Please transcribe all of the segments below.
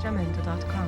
Jamendo.com.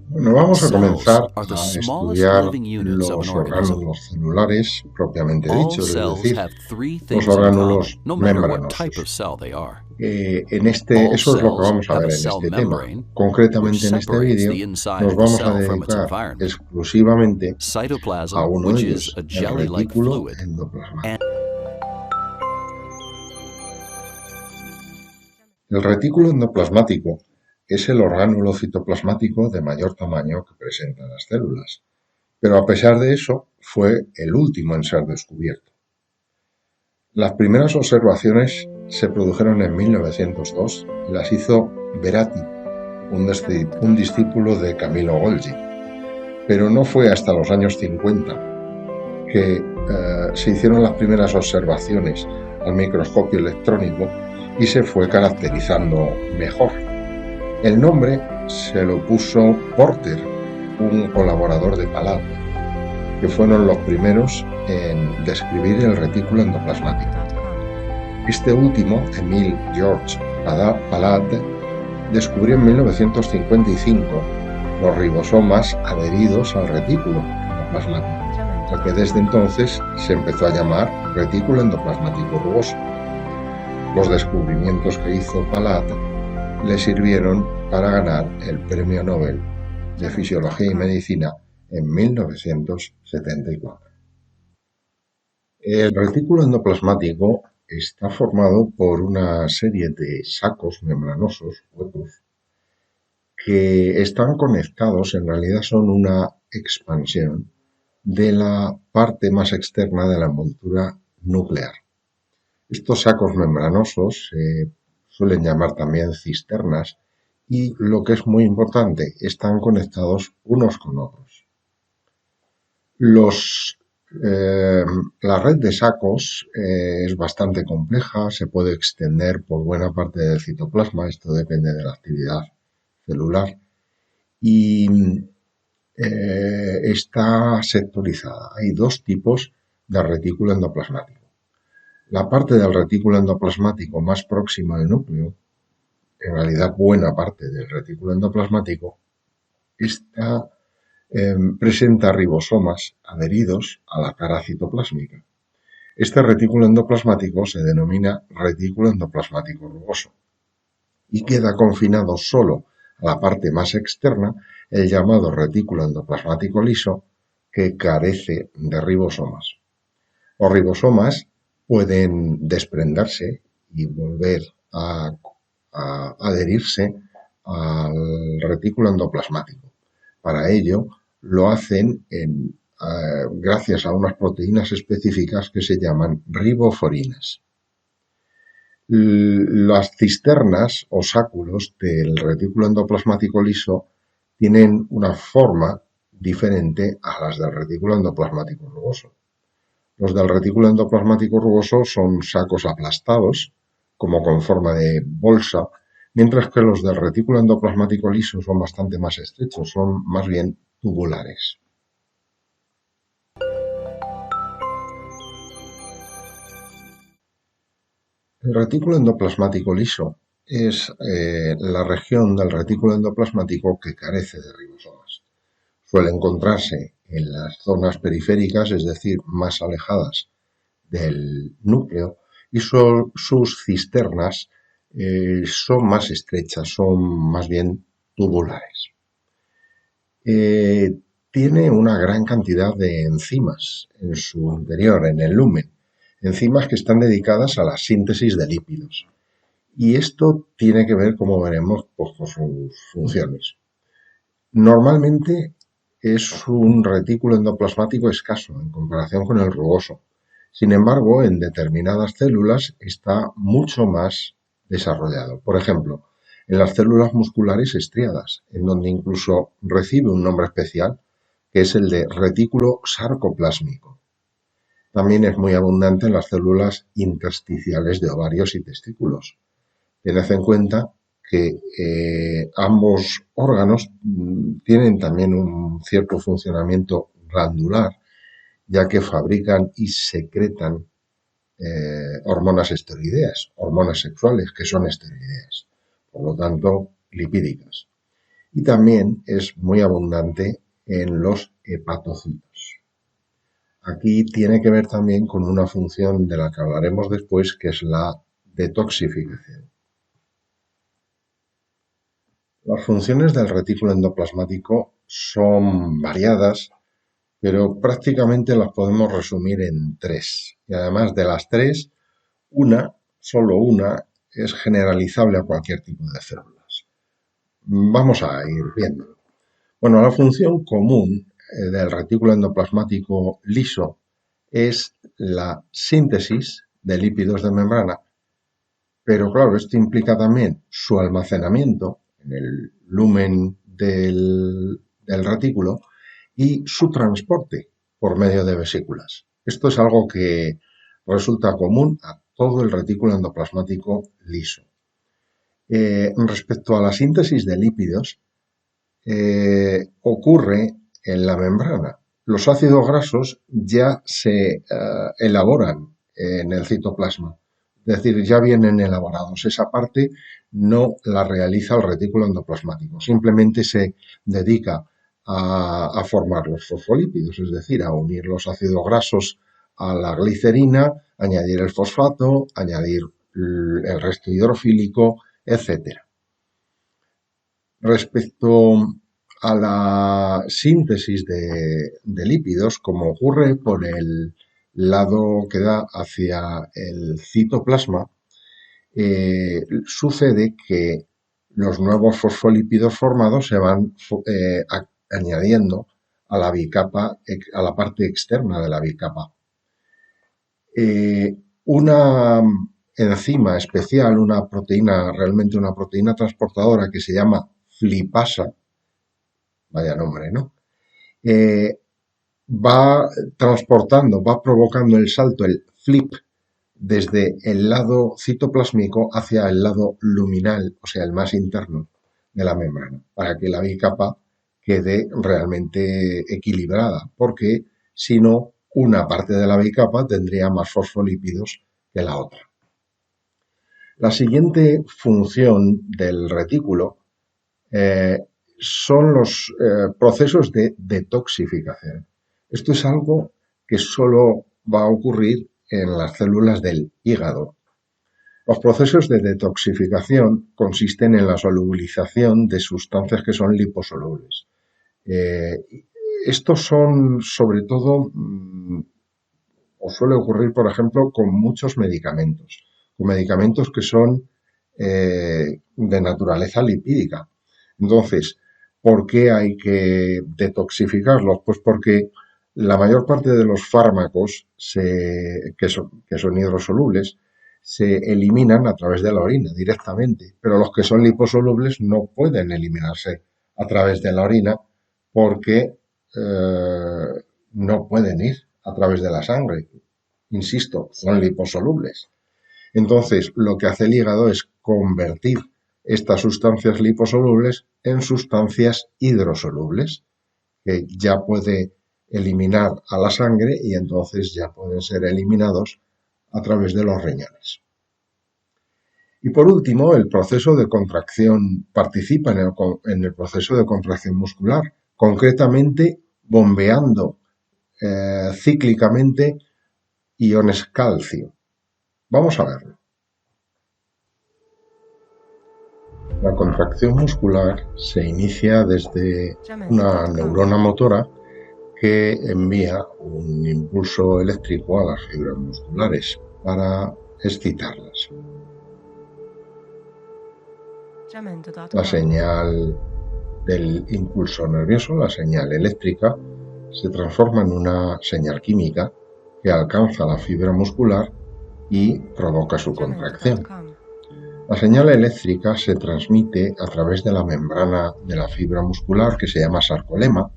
Bueno, vamos a comenzar Cells are the a smallest estudiar living units of los an organism. orgánulos celulares propiamente All dichos, es cells decir, have three los things in orgánulos common, no matter what membranosos. type of cell they are. Eso es lo que vamos a ver en este tema. Concretamente en este vídeo nos vamos a dedicar exclusivamente Cytoplasm, a uno de which ellos, is a el jelly-like retículo fluid, endoplasmático. El retículo endoplasmático es el orgánulo citoplasmático de mayor tamaño que presentan las células, pero a pesar de eso fue el último en ser descubierto. Las primeras observaciones se produjeron en 1902 y las hizo Beratti, un discípulo de Camillo Golgi, pero no fue hasta los años 50 que se hicieron las primeras observaciones al microscopio electrónico y se fue caracterizando mejor. El nombre se lo puso Porter, un colaborador de Palade, que fueron los primeros en describir el retículo endoplasmático. Este último, Émile Georges Palade, descubrió en 1955 los ribosomas adheridos al retículo endoplasmático, al que desde entonces se empezó a llamar retículo endoplasmático rugoso. Los descubrimientos que hizo Palade le sirvieron para ganar el Premio Nobel de Fisiología y Medicina en 1974. El retículo endoplasmático está formado por una serie de sacos membranosos huecos que están conectados, en realidad son una expansión de la parte más externa de la envoltura nuclear. Estos sacos membranosos se suelen llamar también cisternas y, lo que es muy importante, están conectados unos con otros. La red de sacos es bastante compleja, se puede extender por buena parte del citoplasma, esto depende de la actividad celular, y está sectorizada. Hay dos tipos de retículo endoplasmático. La parte del retículo endoplasmático más próxima al núcleo, en realidad buena parte del retículo endoplasmático, presenta ribosomas adheridos a la cara citoplásmica. Este retículo endoplasmático se denomina retículo endoplasmático rugoso y queda confinado solo a la parte más externa, el llamado retículo endoplasmático liso, que carece de ribosomas. Los ribosomas pueden desprenderse y volver a adherirse al retículo endoplasmático. Para ello lo hacen gracias a unas proteínas específicas que se llaman riboforinas. Las cisternas o sáculos del retículo endoplasmático liso tienen una forma diferente a las del retículo endoplasmático rugoso. Los del retículo endoplasmático rugoso son sacos aplastados, como con forma de bolsa, mientras que los del retículo endoplasmático liso son bastante más estrechos, son más bien tubulares. El retículo endoplasmático liso es la región del retículo endoplasmático que carece de ribosomas. Suele encontrarse en las zonas periféricas, es decir, más alejadas del núcleo, y sus cisternas son más estrechas, son más bien tubulares. Tiene una gran cantidad de enzimas en su interior, en el lumen, enzimas que están dedicadas a la síntesis de lípidos. Y esto tiene que ver, como veremos, pues, con sus funciones. Normalmente es un retículo endoplasmático escaso en comparación con el rugoso. Sin embargo, en determinadas células está mucho más desarrollado. Por ejemplo, en las células musculares estriadas, en donde incluso recibe un nombre especial, que es el de retículo sarcoplásmico. También es muy abundante en las células intersticiales de ovarios y testículos. Tened en cuenta que ambos órganos tienen también un cierto funcionamiento glandular, ya que fabrican y secretan hormonas esteroideas, hormonas sexuales que son esteroideas, por lo tanto lipídicas. Y también es muy abundante en los hepatocitos. Aquí tiene que ver también con una función de la que hablaremos después, que es la detoxificación. Las funciones del retículo endoplasmático son variadas, pero prácticamente las podemos resumir en tres. Y además de las tres, solo una, es generalizable a cualquier tipo de células. Vamos a ir viendo. Bueno, la función común del retículo endoplasmático liso es la síntesis de lípidos de membrana, pero claro, esto implica también su almacenamiento en el lumen del retículo y su transporte por medio de vesículas. Esto es algo que resulta común a todo el retículo endoplasmático liso. Respecto a la síntesis de lípidos, ocurre en la membrana. Los ácidos grasos ya se elaboran en el citoplasma, es decir, ya vienen elaborados. Esa parte no la realiza el retículo endoplasmático, simplemente se dedica a formar los fosfolípidos, es decir, a unir los ácidos grasos a la glicerina, añadir el fosfato, añadir el resto hidrofílico, etc. Respecto a la síntesis de lípidos, como ocurre por el lado que da hacia el citoplasma, sucede que los nuevos fosfolípidos formados se van añadiendo a la bicapa, a la parte externa de la bicapa. Una enzima especial, realmente una proteína transportadora que se llama flipasa, vaya nombre, ¿no? Va transportando, va provocando el salto, el flip, desde el lado citoplásmico hacia el lado luminal, o sea, el más interno de la membrana, para que la bicapa quede realmente equilibrada, porque si no, una parte de la bicapa tendría más fosfolípidos que la otra. La siguiente función del retículo son los procesos de detoxificación. Esto es algo que solo va a ocurrir en las células del hígado. Los procesos de detoxificación consisten en la solubilización de sustancias que son liposolubles. Estos son, sobre todo, o suele ocurrir, por ejemplo, con muchos medicamentos que son de naturaleza lipídica. Entonces, ¿por qué hay que detoxificarlos? Pues porque la mayor parte de los fármacos que son hidrosolubles se eliminan a través de la orina directamente, pero los que son liposolubles no pueden eliminarse a través de la orina porque no pueden ir a través de la sangre. Insisto, son liposolubles. Entonces, lo que hace el hígado es convertir estas sustancias liposolubles en sustancias hidrosolubles, que ya puede eliminar a la sangre y entonces ya pueden ser eliminados a través de los riñones. Y por último, el proceso de contracción participa en el proceso de contracción muscular, concretamente bombeando cíclicamente iones calcio. Vamos a verlo. La contracción muscular se inicia desde una neurona motora que envía un impulso eléctrico a las fibras musculares para excitarlas. La señal del impulso nervioso, la señal eléctrica, se transforma en una señal química que alcanza la fibra muscular y provoca su contracción. La señal eléctrica se transmite a través de la membrana de la fibra muscular que se llama sarcolema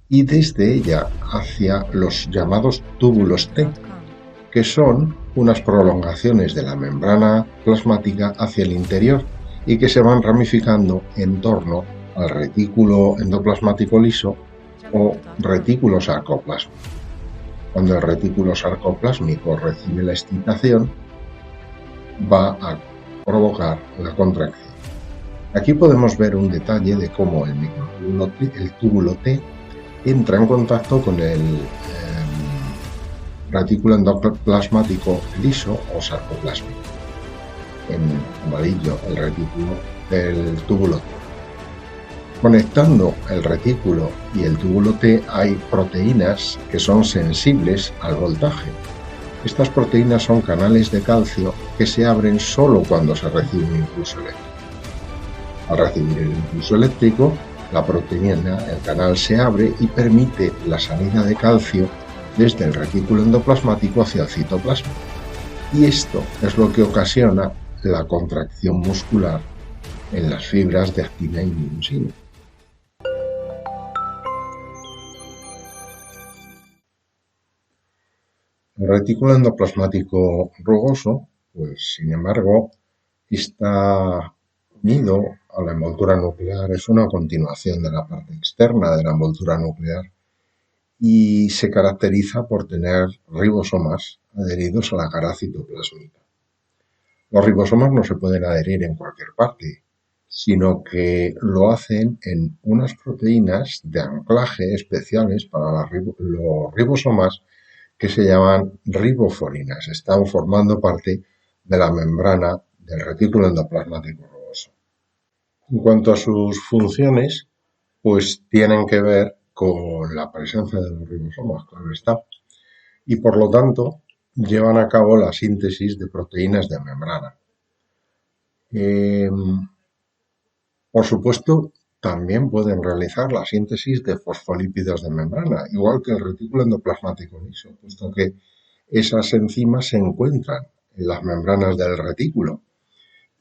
y desde ella hacia los llamados túbulos T, que son unas prolongaciones de la membrana plasmática hacia el interior y que se van ramificando en torno al retículo endoplasmático liso o retículo sarcoplásmico. Cuando el retículo sarcoplásmico recibe la excitación, va a provocar la contracción. Aquí podemos ver un detalle de cómo el túbulo T entra en contacto con el retículo endoplasmático liso o sarcoplásmico. En amarillo, el retículo del túbulo T. Conectando el retículo y el túbulo T hay proteínas que son sensibles al voltaje. Estas proteínas son canales de calcio que se abren solo cuando se recibe un impulso eléctrico. Al recibir el impulso eléctrico, la proteína, el canal se abre y permite la salida de calcio desde el retículo endoplasmático hacia el citoplasma. Y esto es lo que ocasiona la contracción muscular en las fibras de actina y miosina. El retículo endoplasmático rugoso, pues sin embargo, está unido a la envoltura nuclear, es una continuación de la parte externa de la envoltura nuclear y se caracteriza por tener ribosomas adheridos a la cara citoplásmica. Los ribosomas no se pueden adherir en cualquier parte, sino que lo hacen en unas proteínas de anclaje especiales para los ribosomas que se llaman riboforinas. Están formando parte de la membrana del retículo endoplasmático rugoso. En cuanto a sus funciones, pues tienen que ver con la presencia de los ribosomas, claro está, y por lo tanto llevan a cabo la síntesis de proteínas de membrana. Por supuesto, también pueden realizar la síntesis de fosfolípidos de membrana, igual que el retículo endoplasmático liso, puesto que esas enzimas se encuentran en las membranas del retículo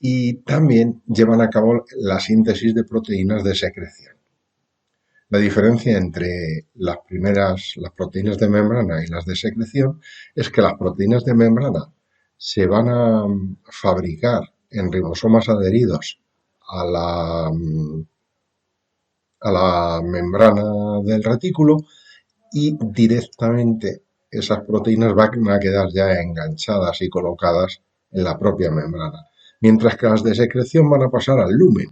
y también llevan a cabo la síntesis de proteínas de secreción. La diferencia entre las proteínas de membrana y las de secreción es que las proteínas de membrana se van a fabricar en ribosomas adheridos a la membrana del retículo y directamente esas proteínas van a quedar ya enganchadas y colocadas en la propia membrana, mientras que las de secreción van a pasar al lumen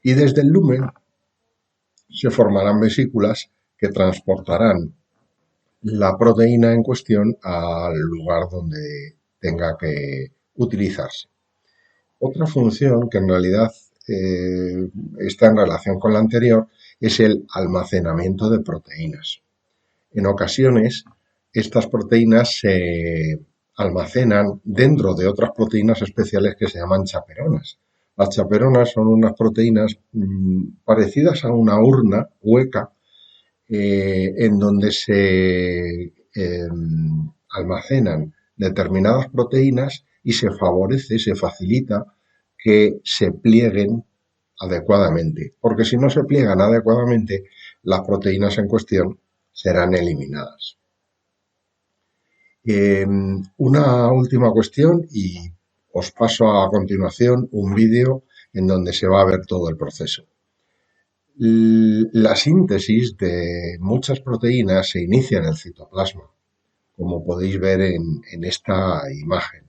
y desde el lumen se formarán vesículas que transportarán la proteína en cuestión al lugar donde tenga que utilizarse. Otra función que en realidad está en relación con la anterior es el almacenamiento de proteínas. En ocasiones, estas proteínas se almacenan dentro de otras proteínas especiales que se llaman chaperonas. Las chaperonas son unas proteínas parecidas a una urna hueca en donde se almacenan determinadas proteínas y se favorece, se facilita que se plieguen adecuadamente, porque si no se pliegan adecuadamente, las proteínas en cuestión serán eliminadas. Una última cuestión y os paso a continuación un vídeo en donde se va a ver todo el proceso. La síntesis de muchas proteínas se inicia en el citoplasma, como podéis ver en esta imagen.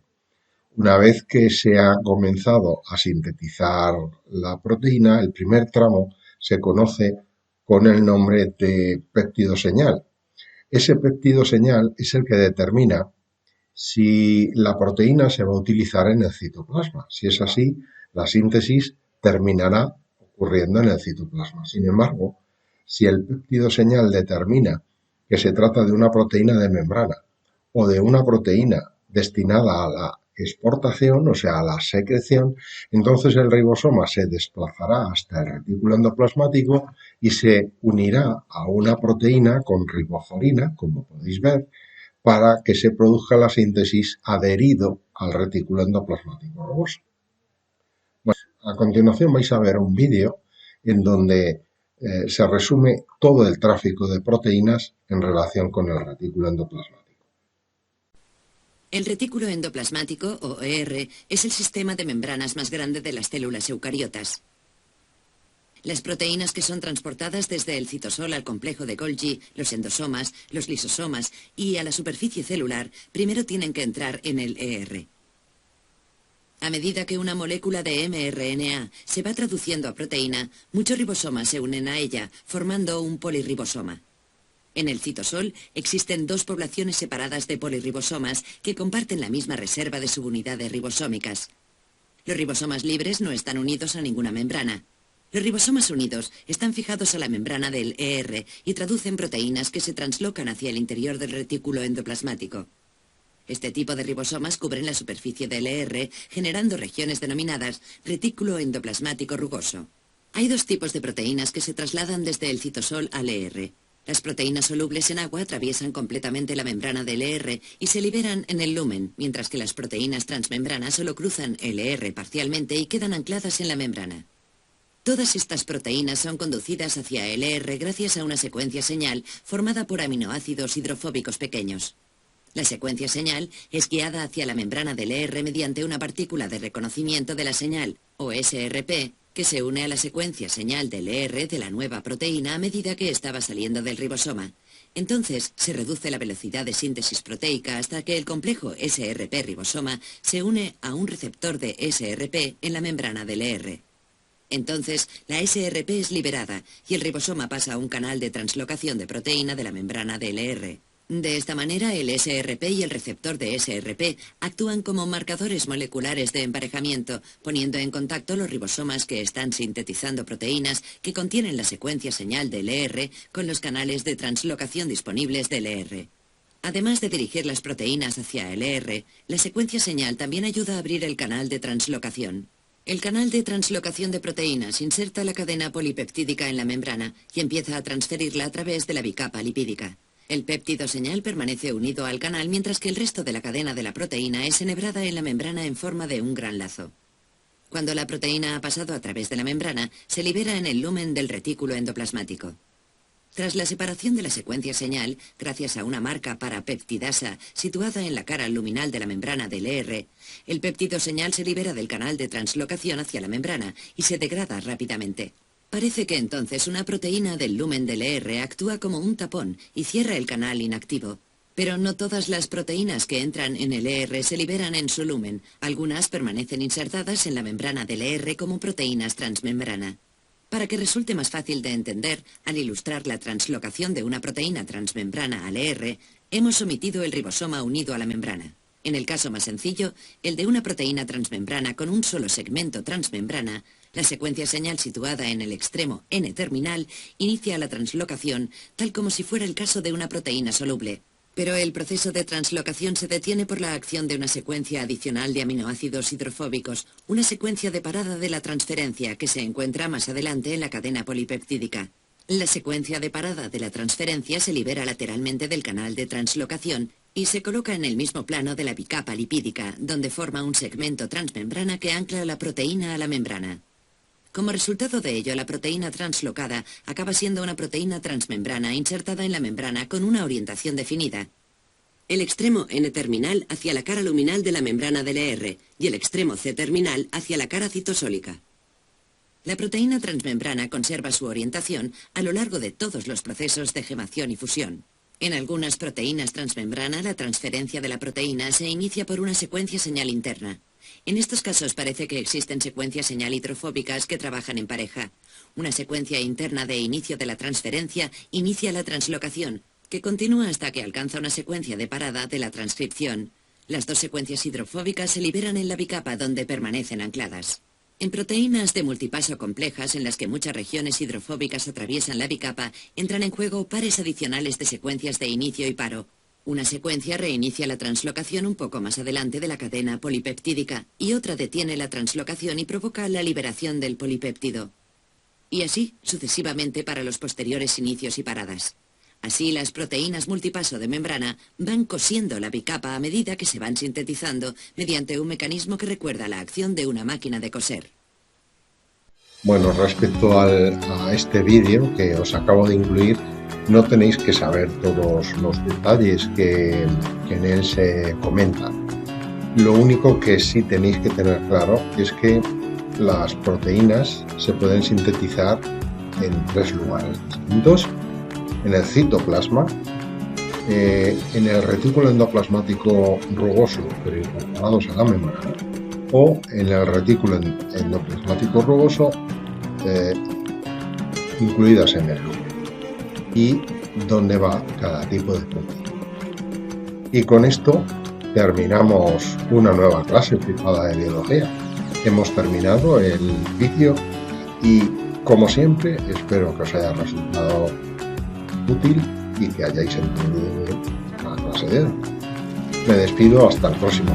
Una vez que se ha comenzado a sintetizar la proteína, el primer tramo se conoce con el nombre de péptido señal. Ese péptido señal es el que determina si la proteína se va a utilizar en el citoplasma. Si es así, la síntesis terminará ocurriendo en el citoplasma. Sin embargo, si el péptido señal determina que se trata de una proteína de membrana o de una proteína destinada a la exportación, o sea, a la secreción, entonces el ribosoma se desplazará hasta el retículo endoplasmático y se unirá a una proteína con riboforina, como podéis ver, para que se produzca la síntesis adherido al retículo endoplasmático rugoso. A continuación vais a ver un vídeo en donde se resume todo el tráfico de proteínas en relación con el retículo endoplasmático. El retículo endoplasmático, o ER, es el sistema de membranas más grande de las células eucariotas. Las proteínas que son transportadas desde el citosol al complejo de Golgi, los endosomas, los lisosomas y a la superficie celular, primero tienen que entrar en el ER. A medida que una molécula de mRNA se va traduciendo a proteína, muchos ribosomas se unen a ella, formando un polirribosoma. En el citosol existen dos poblaciones separadas de polirribosomas que comparten la misma reserva de subunidades ribosómicas. Los ribosomas libres no están unidos a ninguna membrana. Los ribosomas unidos están fijados a la membrana del ER y traducen proteínas que se translocan hacia el interior del retículo endoplasmático. Este tipo de ribosomas cubren la superficie del ER, generando regiones denominadas retículo endoplasmático rugoso. Hay dos tipos de proteínas que se trasladan desde el citosol al ER. Las proteínas solubles en agua atraviesan completamente la membrana del ER y se liberan en el lumen, mientras que las proteínas transmembranas solo cruzan el ER parcialmente y quedan ancladas en la membrana. Todas estas proteínas son conducidas hacia el ER gracias a una secuencia señal formada por aminoácidos hidrofóbicos pequeños. La secuencia señal es guiada hacia la membrana del ER mediante una partícula de reconocimiento de la señal, o SRP, que se une a la secuencia señal del ER de la nueva proteína a medida que estaba saliendo del ribosoma. Entonces se reduce la velocidad de síntesis proteica hasta que el complejo SRP-ribosoma se une a un receptor de SRP en la membrana del ER. Entonces, la SRP es liberada y el ribosoma pasa a un canal de translocación de proteína de la membrana del ER. De esta manera, el SRP y el receptor de SRP actúan como marcadores moleculares de emparejamiento, poniendo en contacto los ribosomas que están sintetizando proteínas que contienen la secuencia señal del ER con los canales de translocación disponibles del ER. Además de dirigir las proteínas hacia el ER, la secuencia señal también ayuda a abrir el canal de translocación. El canal de translocación de proteínas inserta la cadena polipeptídica en la membrana y empieza a transferirla a través de la bicapa lipídica. El péptido señal permanece unido al canal mientras que el resto de la cadena de la proteína es enhebrada en la membrana en forma de un gran lazo. Cuando la proteína ha pasado a través de la membrana, se libera en el lumen del retículo endoplasmático. Tras la separación de la secuencia señal, gracias a una marca para peptidasa situada en la cara luminal de la membrana del ER, el péptido señal se libera del canal de translocación hacia la membrana y se degrada rápidamente. Parece que entonces una proteína del lumen del ER actúa como un tapón y cierra el canal inactivo. Pero no todas las proteínas que entran en el ER se liberan en su lumen. Algunas permanecen insertadas en la membrana del ER como proteínas transmembrana. Para que resulte más fácil de entender, al ilustrar la translocación de una proteína transmembrana al ER, hemos omitido el ribosoma unido a la membrana. En el caso más sencillo, el de una proteína transmembrana con un solo segmento transmembrana, la secuencia señal situada en el extremo N-terminal inicia la translocación, tal como si fuera el caso de una proteína soluble. Pero el proceso de translocación se detiene por la acción de una secuencia adicional de aminoácidos hidrofóbicos, una secuencia de parada de la transferencia que se encuentra más adelante en la cadena polipeptídica. La secuencia de parada de la transferencia se libera lateralmente del canal de translocación y se coloca en el mismo plano de la bicapa lipídica, donde forma un segmento transmembrana que ancla la proteína a la membrana. Como resultado de ello, la proteína translocada acaba siendo una proteína transmembrana insertada en la membrana con una orientación definida. El extremo N-terminal hacia la cara luminal de la membrana del ER y el extremo C-terminal hacia la cara citosólica. La proteína transmembrana conserva su orientación a lo largo de todos los procesos de gemación y fusión. En algunas proteínas transmembrana, la transferencia de la proteína se inicia por una secuencia señal interna. En estos casos parece que existen secuencias señal hidrofóbicas que trabajan en pareja. Una secuencia interna de inicio de la transferencia inicia la translocación, que continúa hasta que alcanza una secuencia de parada de la transcripción. Las dos secuencias hidrofóbicas se liberan en la bicapa donde permanecen ancladas. En proteínas de multipaso complejas en las que muchas regiones hidrofóbicas atraviesan la bicapa, entran en juego pares adicionales de secuencias de inicio y paro. Una secuencia reinicia la translocación un poco más adelante de la cadena polipeptídica y otra detiene la translocación y provoca la liberación del polipéptido. Y así sucesivamente para los posteriores inicios y paradas. Así las proteínas multipaso de membrana van cosiendo la bicapa a medida que se van sintetizando mediante un mecanismo que recuerda la acción de una máquina de coser. Bueno, respecto a este vídeo que os acabo de incluir, no tenéis que saber todos los detalles que en él se comentan. Lo único que sí tenéis que tener claro es que las proteínas se pueden sintetizar en 3 lugares distintos: en el citoplasma, en el retículo endoplasmático rugoso pero incorporados a la membrana, o en el retículo endoplasmático rugoso incluidas en el núcleo, y dónde va cada tipo de proteína. Y con esto terminamos una nueva clase privada de biología. Hemos terminado el vídeo y, como siempre, espero que os haya resultado útil y que hayáis entendido la clase de hoy. Me despido hasta el próximo.